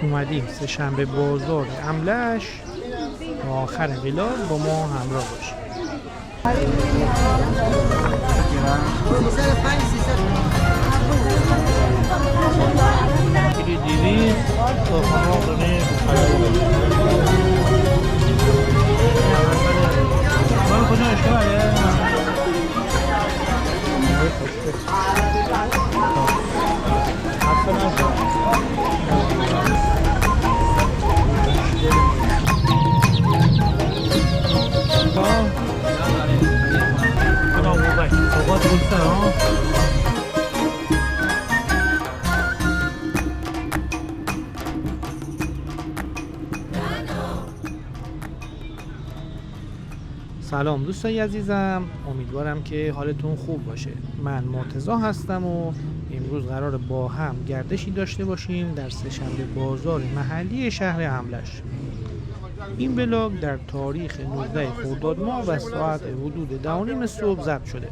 اومدیم سه شنبه بازار املش تا آخر ولاگ با ما همراه باشیم. کلی 200 تا خماق دونه مال کجا اشکاله؟ سلام دوستای عزیزم، امیدوارم که حالتون خوب باشه. من مرتضی هستم و امروز قرار با هم گردشی داشته باشیم در سه‌شنبه بازار محلی شهر املش. این ولاگ در تاریخ 19 خرداد ماه و ساعت حدود 10:30 صبح ضبط شده.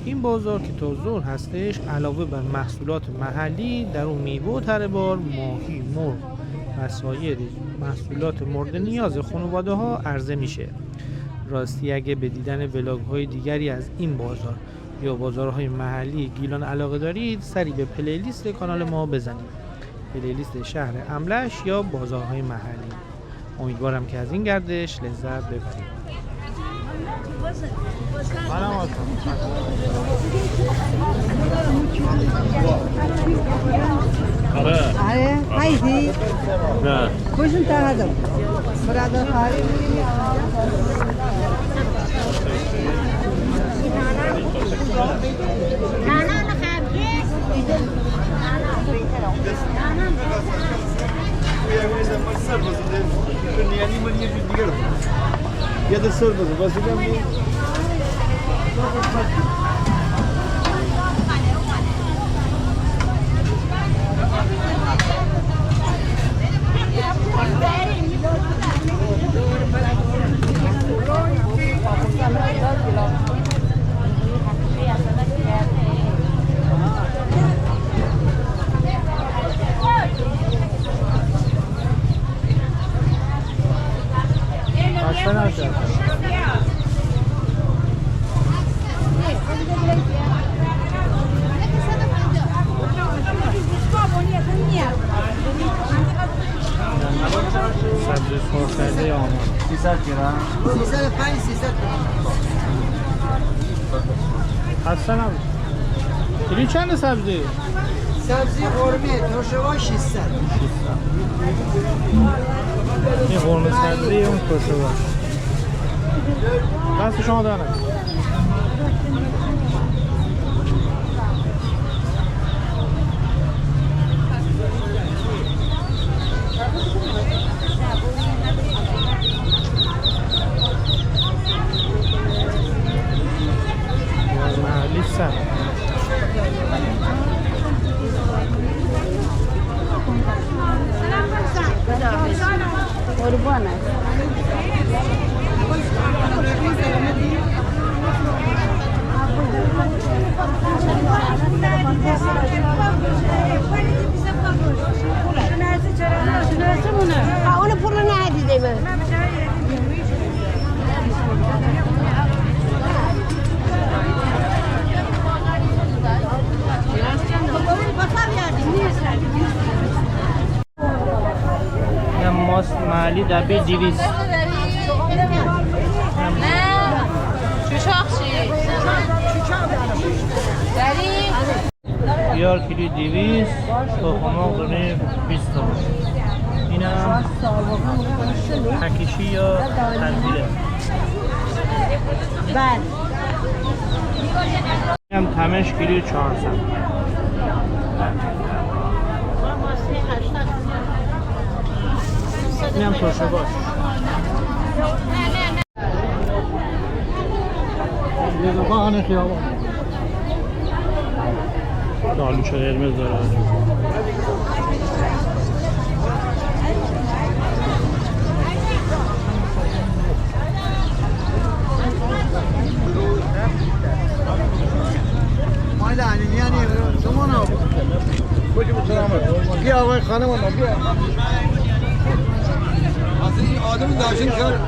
این بازار که تا ظهر هستش علاوه بر محصولات محلی در اون میوه و تره‌بار، ماهی، مرغ و سایر محصولات مورد نیاز خانواده ها عرضه میشه. راستی اگه به دیدن ولاگ های دیگری از این بازار یا بازارهای محلی گیلان علاقه دارید، سری به پلیلیست کانال ما بزنید. پلیلیست شهر املش یا بازارهای محلی. امیدوارم که از این گردش لذت ببرید. آره هایدی نه کجون تهدم برادر خالی ya da sormadı. Basacağım diye. سبزی سرخرده آمار 300 گرم 305 300 خسته نبود. کلی چند سبزی؟ سبزی قرمه ترشوان 600 این قرمه سبزی اون ترشوان. دست شما دارم. محلی قربانه اون پول ندیده به ماست محلی دبی 200 بیار کلی 200 تا خماق دونه 20 تومن. این هم پکیشی یا تنزیله. بله این هم تمش کلی 400. این هم ترشه باش. خانه خیابان آلوچه قرمز داره. مایل عنینی یعنی شما نه کجا بسرامت بیا آقای خانم ما بیا. اصلا این آدم داشتین کار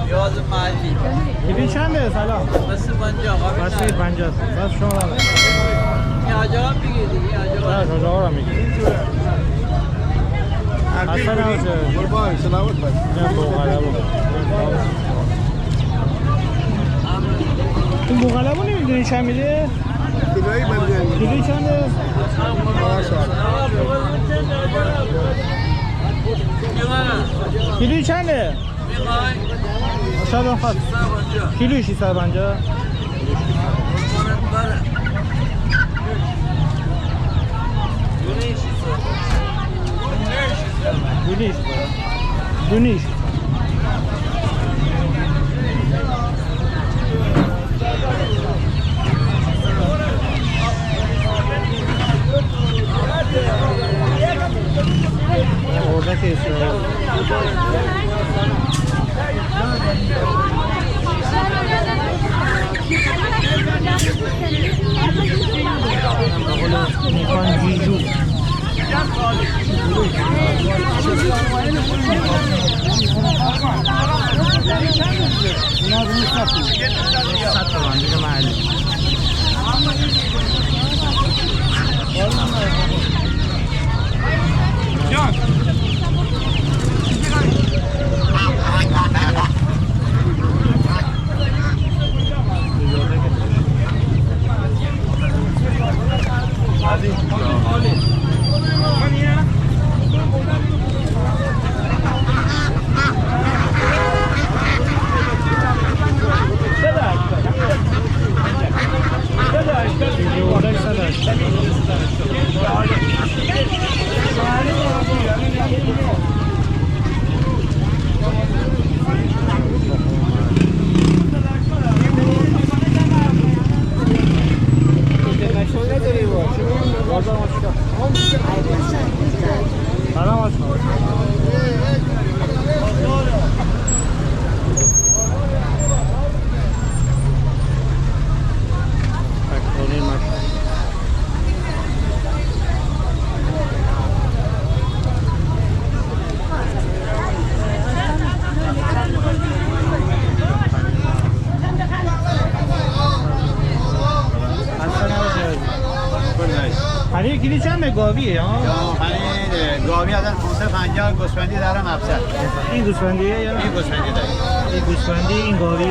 پیاز محلی کیلو چنده سلام؟ بس 50 آقا بس 50 بس شما بله. این آجا هم بگیر دیگه این آجا نه شما رو میگی اصلا نباشه قربان سلامت باش. نه بوغلبو این بوغلبو نمیدونی چند میده؟ کیلویی بنزین. کیلوی چنده؟ کیلوی چنده؟ شاید اون خواست کیلوی 650 دونیش اردک اسرائیل میخوان جیجو پنیر کیلو چنده گاویه ها؟ پنیر گاوی از 550 گوسفندی دارم افسر. این گوسفندیه یا این گوسفندی دارم. این گوسفندی این گاوی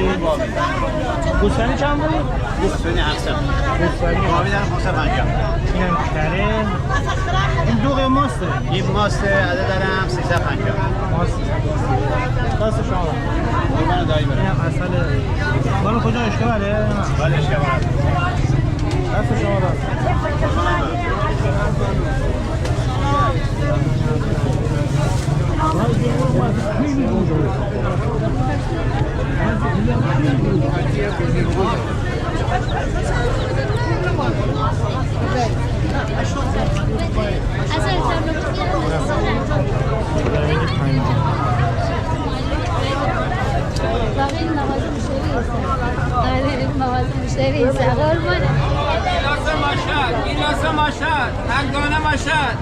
گوسفندی چند بود؟ گوسفندی افسر. گوسفندی گاوی دارم 550. اینم کره این دو ماسته این ماست عدد دارم 350. ماست دست شما قربان دایی برم. اینم اصل بالا کجا اشکاله؟ بله اشکال دست شما دست گیلاس ماشد تنگانه ماشد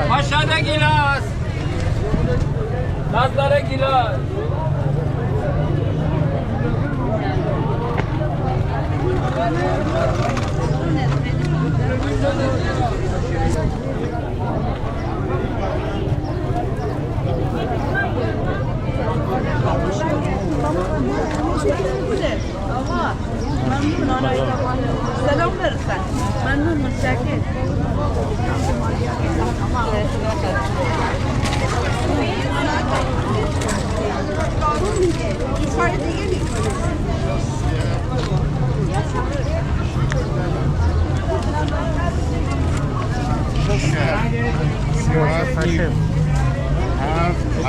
ماشد گیلاس نظر گیلاس سلام برسن ممنون متشکرم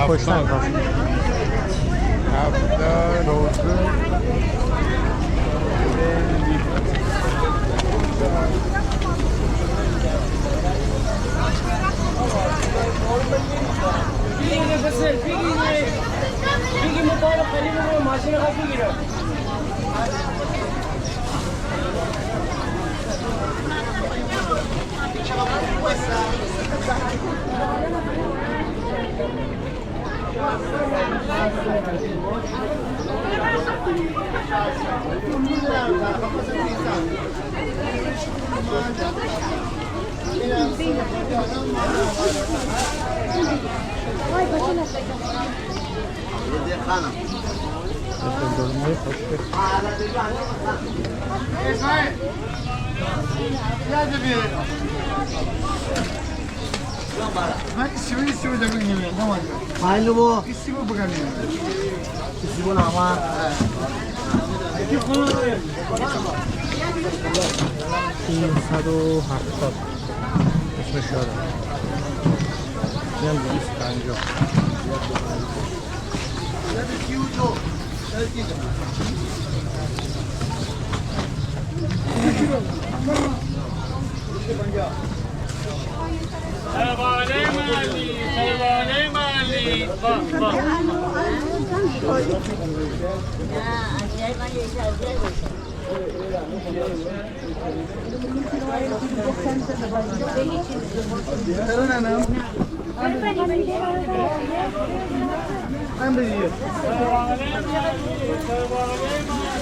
کشتن بگیره بسر بگیره بگی موبایل خالی رو ماشین خواهد بگیره من استیو دارم نمیام نماز خیلی با استیو بگم کسی بنا ما 370 اسمش یادم اینم 250 پروانه مالی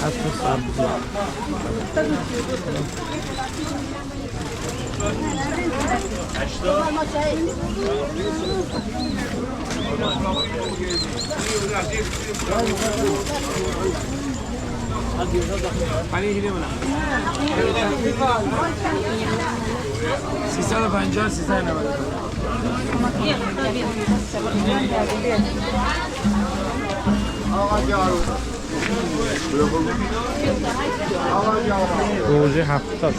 اسم سبزی روزه 70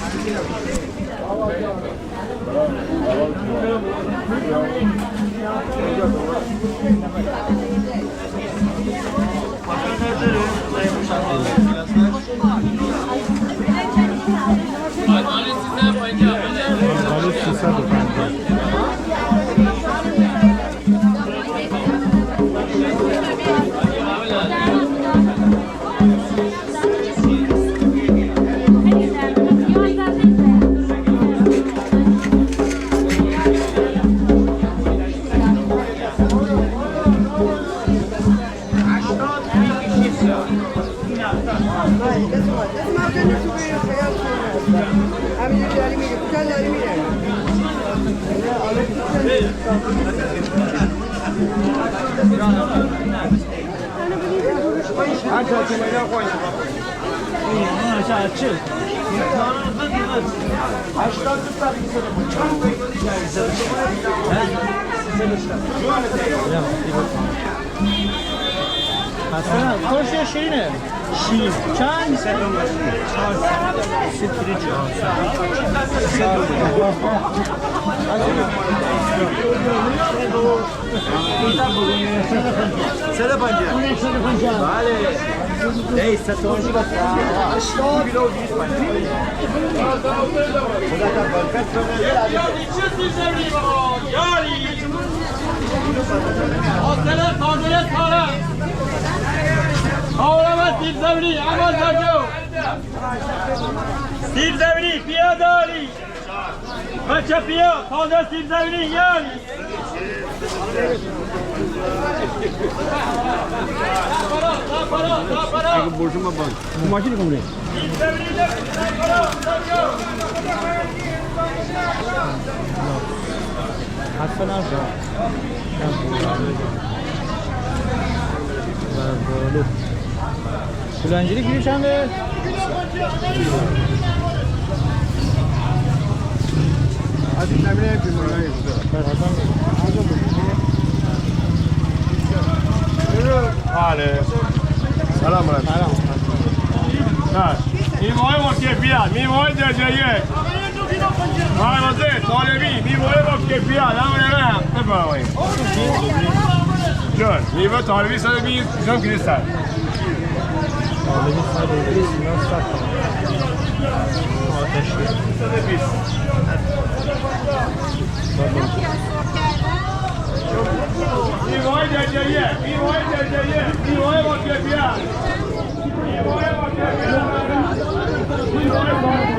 حسنا ترش یا شیرینه؟ شیرین چند؟ 400 ای ستونجی بس 80 کیلو 250 خدا تا برکت کنه حاصل تازه سالم آورم سیب زمینی اما ساجو سیب زمینی بیا داری بچه بیا تازه سیب زمینی یاری اگه برشون ما بند ماشین کمونه سیب زمینی حسنا بلنجری کیلو چنده؟ عزیز نمیره بیماری بله سلام علیکم میوه‌های با کیفیت میوه‌های درجه‌یه مغازه طالبی میوه با کیفیت هم بفرمایید جان میوه طالبی 120 جان کریستال طالبی 120 اینا 100 آتشی 120 میوای درجهیه میوای درجهیه میوای با کیفیت میوای با کیفیت میوای با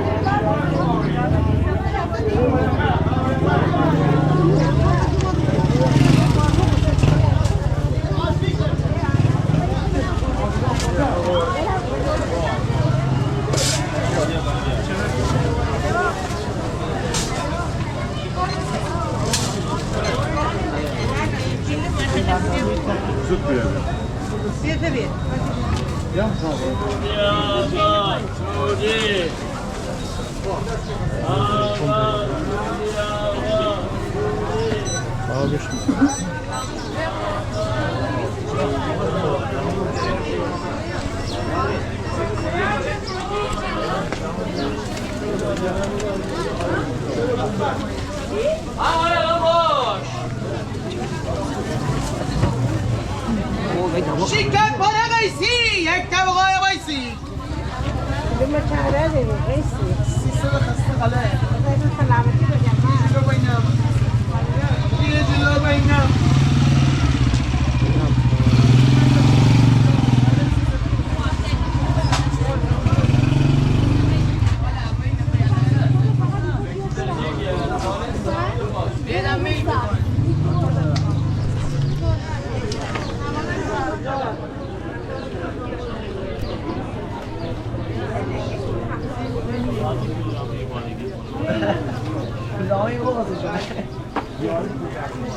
شکر پاره قیسی یک طبقه قیسی لما شهرها دي غيسي سیسه خسته قلعه زي سلامتي بجماعة جلو بینم یه جلو بینم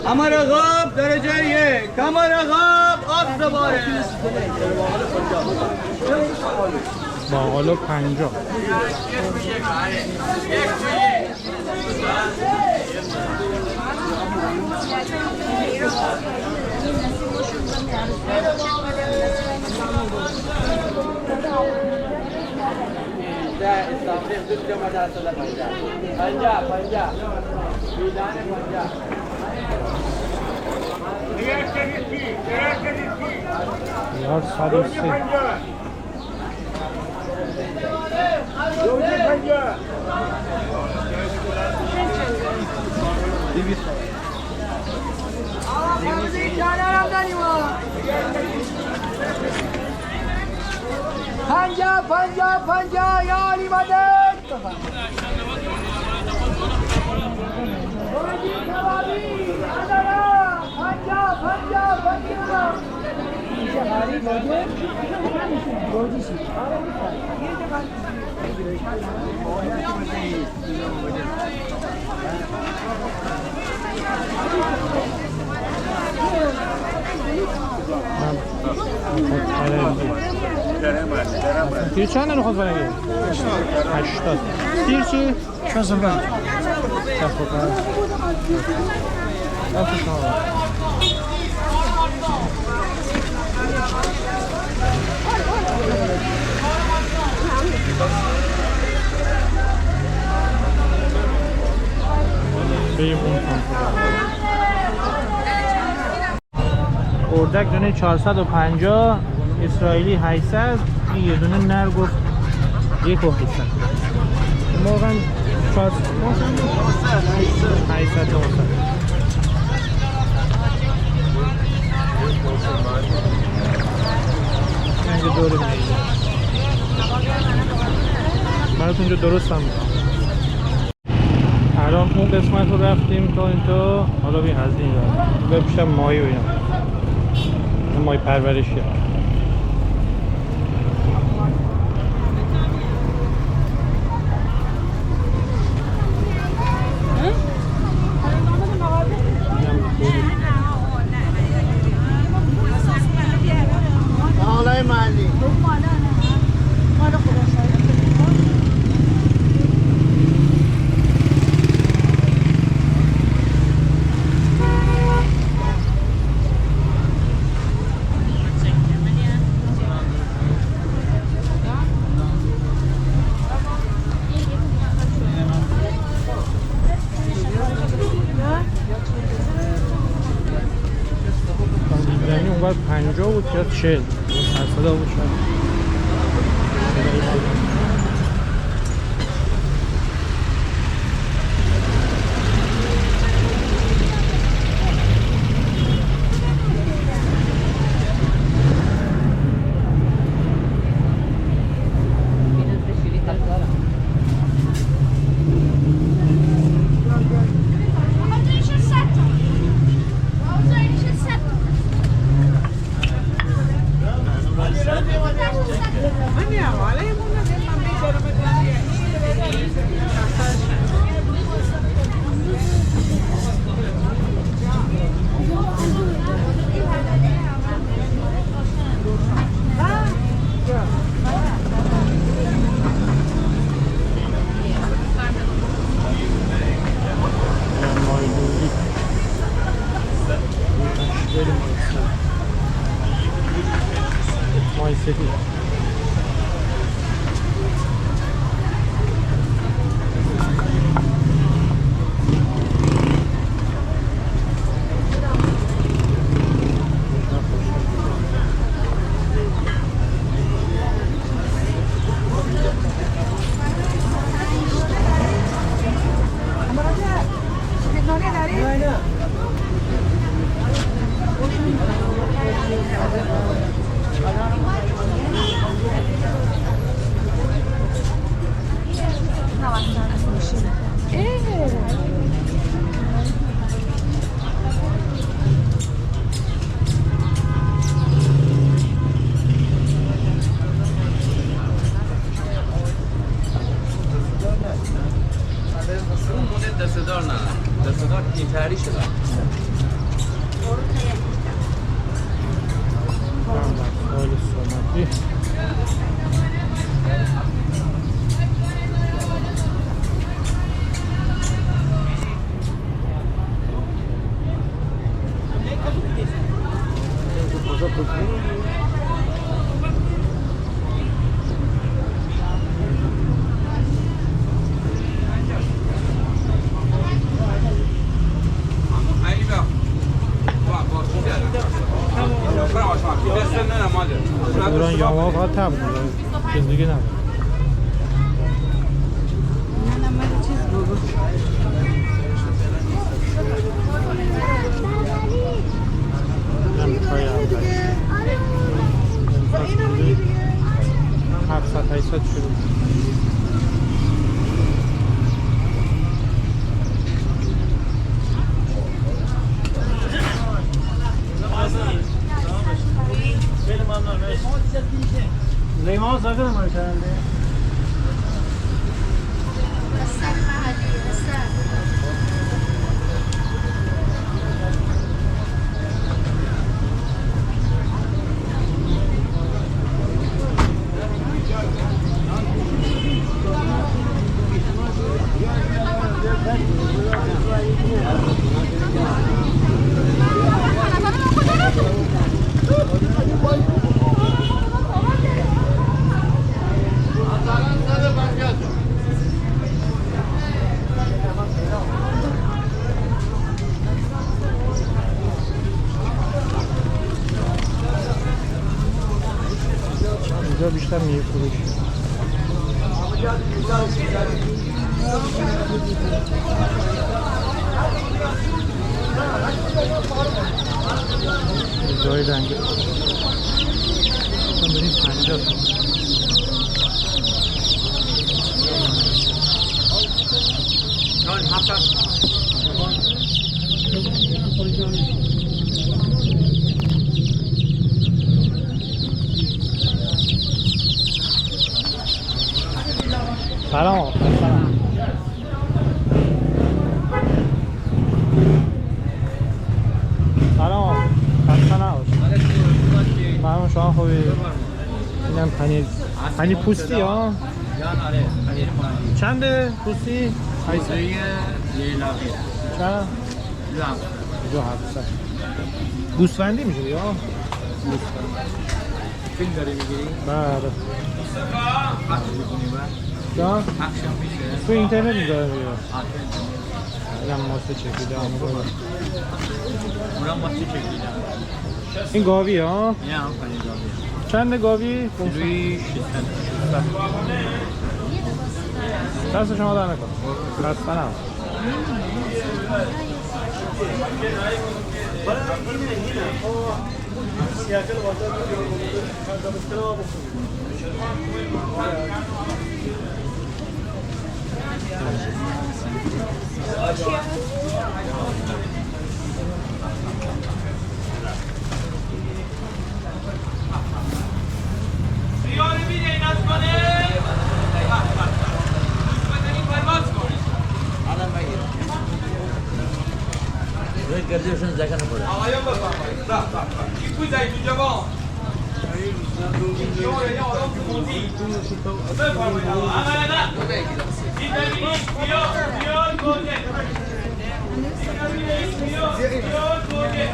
کمر غاب درجه یک کمر غاب آب زباره باقالا 50. یار 130. پنجا یا علی مدد تیر چند رو خواست برنگی؟ 80. تیر چی؟ 65. 65. دست شما بریم اون اردک دونه 450 اسرائیلی 800 این یه دونه نر گفت 1 و 800 واقعا 400 800 اینجا دوره میگه براتون اینجا درست هم الان اون قسمت رو رفتیم تا اینجا حالا بی هزینه دارم بپیشم ماهی و اینا ماهی پرورشی آقای محلی یعنی اونور 50 بود یا 40 80 بود شاید سفید. دستدار نه دستدار اینتری شده خیلی سنتی. ایران یاما فقط تب داره چیز دیگه نداره. پای اول 700-800 شروع. لیوان زاده نماره کرنده اینجا بیشتر میوه فروش. جای رنگی بریم 50 سلام. سلام. خسته نباش. ممنون شما خوبی؟ اینم پنیر پوستی ها؟ چنده پوستی؟ چند؟ 700. گوسفندی میشه یا؟ فیلم داری میگیری؟ بله. جان؟ پخشم میشه؟ تو اینترنت میذاره میگه اینم ماسته چکیده اونم ماسته چکیده. این گاوی ها؟ این هم پنیر گاوی. چند گاوی؟ کیلویی 600. دست شما در نکن خسته نباش. گردشون زکن نپوره آقایان بفرمایید این پول زیتون جوان شما یه آدم که موندی بفرمایید عملا این ببینید بیاد گوده این ببینید بیاد گوده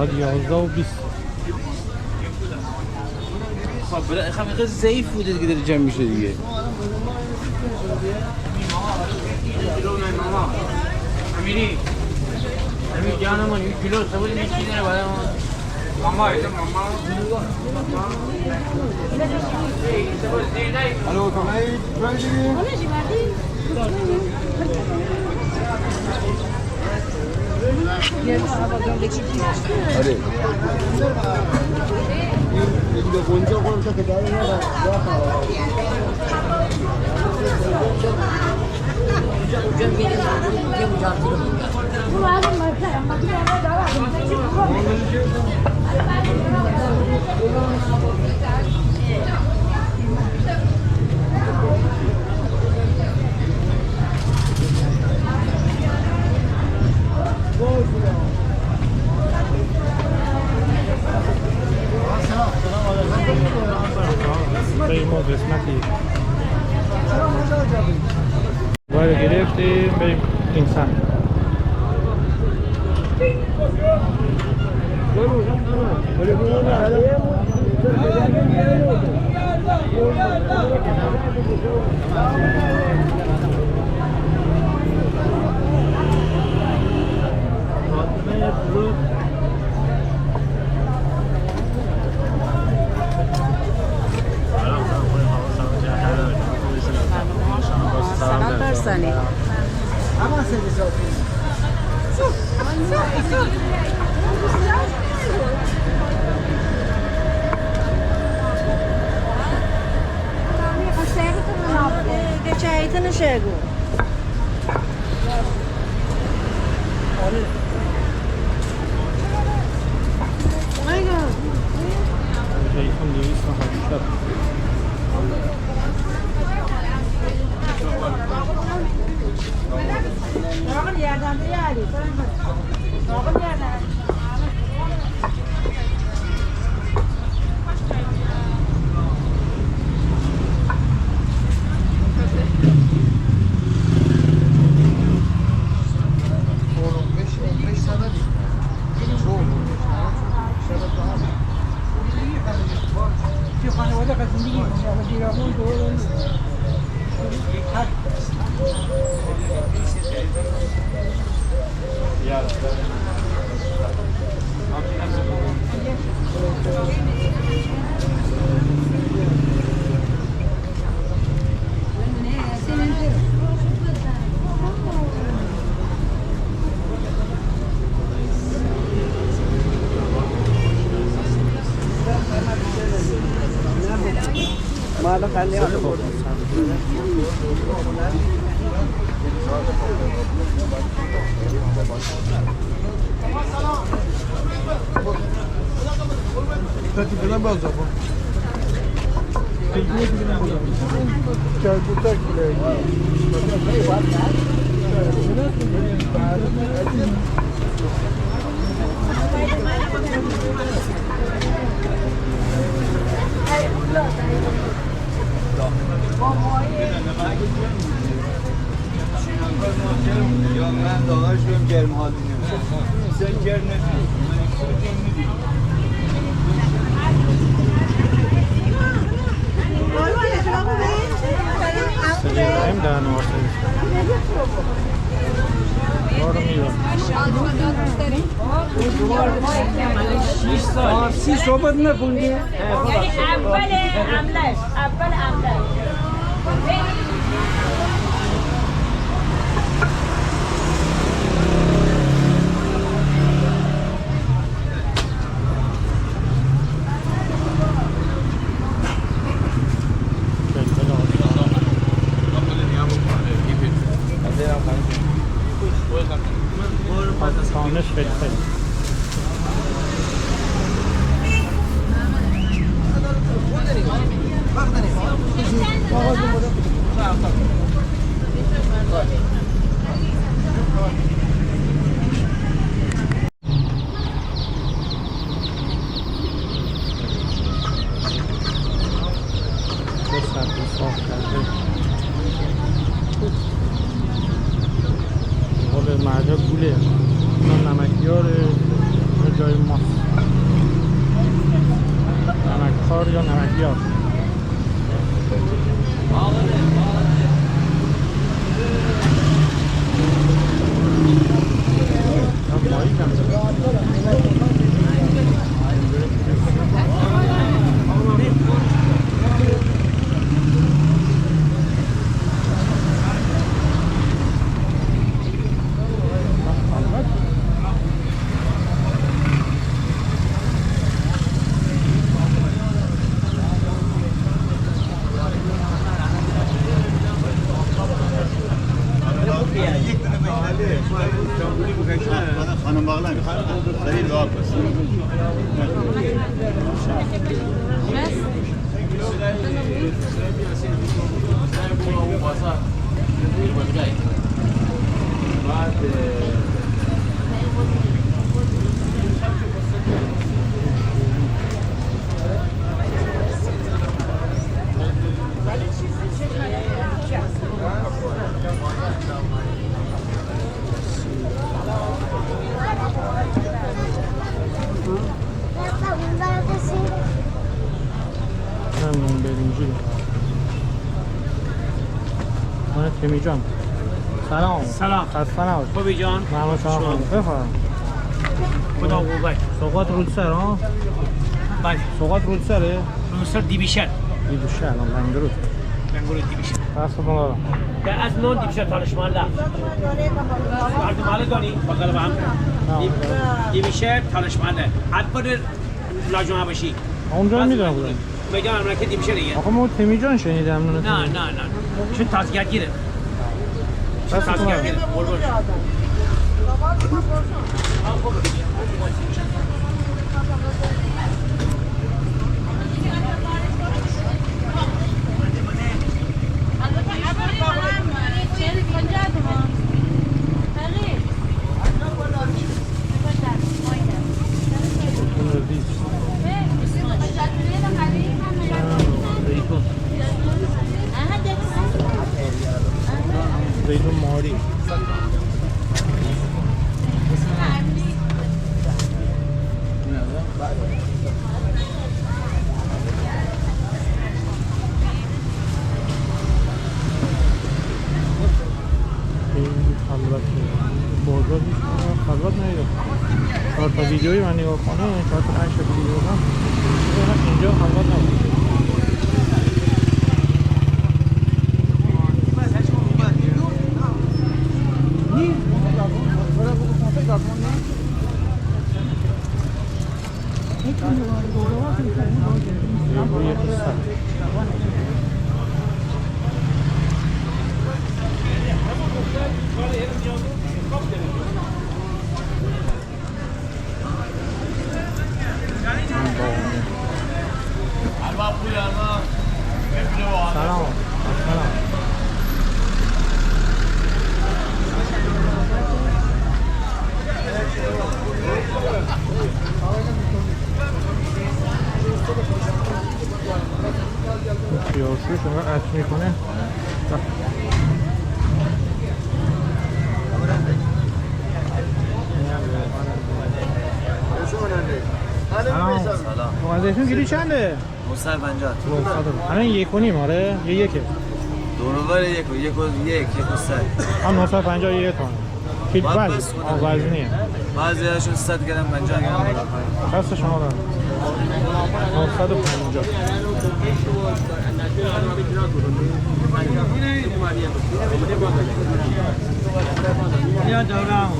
ساعت 11:20. خب برای خب ضعیف بوده دیگه داره جمع میشه دیگه. امیری امیر جانمون 1 کیلو سبود میچینه برای ماما اینا ماما الو کامای آره این گونجا گونجا که داره نه بریم اون قسمتی باید گرفتیم بریم این سمت. سلام برسانی. Chego. یا من داغش بیم گرم حالی نمیشه sen گرم سلیقیم دهن آرسایی فارسی صحبت نکنی. یعنی اول عمله تانش فلفل مرجا گوله نمکیاره جای ماست. نمکخوار یا نمکیار. ماهی کم خانم باقلم خیلی دعا بس نمون برینجی من تیمی جان سلام سلام. خسته نباش خوبی جان؟ ممنون شما بفرم خدا قوت. سوقات رود سر ها بله. سوقات رود سره روسر دیبیشر. دیبوشه الان لنگرود بنگور دیبیشر. دستتون دارم در از نون دیبیشر تالشمان لفت. مردم حالا دانی؟ بقیل با هم. دیبیشر تالشمان ده. حد بر لاجمه باشی. اونجا میدونم بودم میگم امروز دیبیشر دیگه. آقا ما تیمی جان شنیدم نه نه نه. چون تازگیت گیره. دستتون دارم زیتون ماری خلوت بازار خلوت نیدم 4 تا ویدیوی من نگاه کنه 4 تا 5 تا ویدیو هم اینجا خلوت نبود یه قصه سلام سلام خیارشوش انگار عطر میکنه سلام زیتون کیلو چنده؟ 950 الان 1.5 آره؟ یه یکه؟ دورور یک و 100 هم 950 یه تومن کیلو وزنیه بعضی هاشون 100 گرم 50 گرم دست شما دارم 950 یا دورم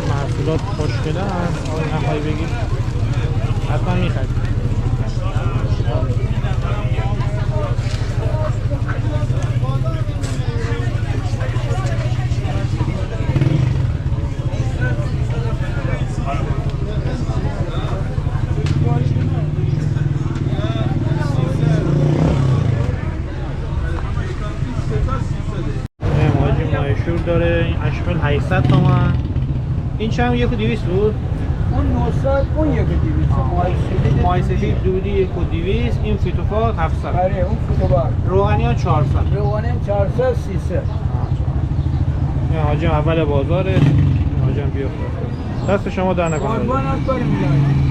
محصولات خوشگله هست آقای نخواهی بگید حتما میخواید شد 800 تومن. این چند 1200 بود؟ اون 900 اون 1200 مای سفید دودی 1200 این فیتوفات 700 آره اون فوتوبار روغنی ها 400 روغنی 400 300 این حاجی اول بازاره حاجی هم بیفته دست شما در نکنه قربانت بریم میدونی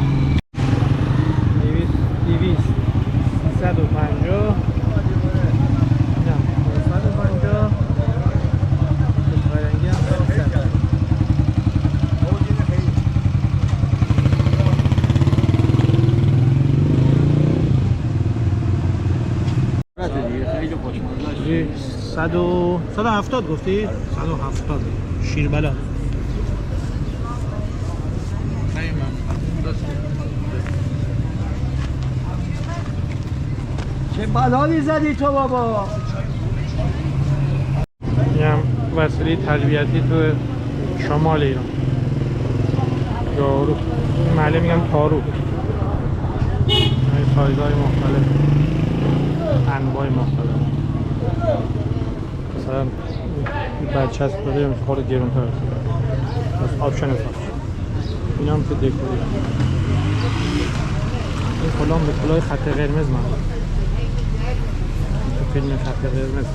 200 350 اینم 550 فرنگی هم 300 خیلی خوشمزه 170 گفتی؟ 170 شیر بلد چه بلایی زدی تو بابا این هم وسیله تربیتی تو شمال ایران یارو این محله میگن تارو این سایزهای مختلف انواع مختلف مثلا بچه هست داره میشه خورده گرون تر بس آپشن فرش این هم که دکوری این کلام به کلاه خط قرمز من تو فیلم خط قرمز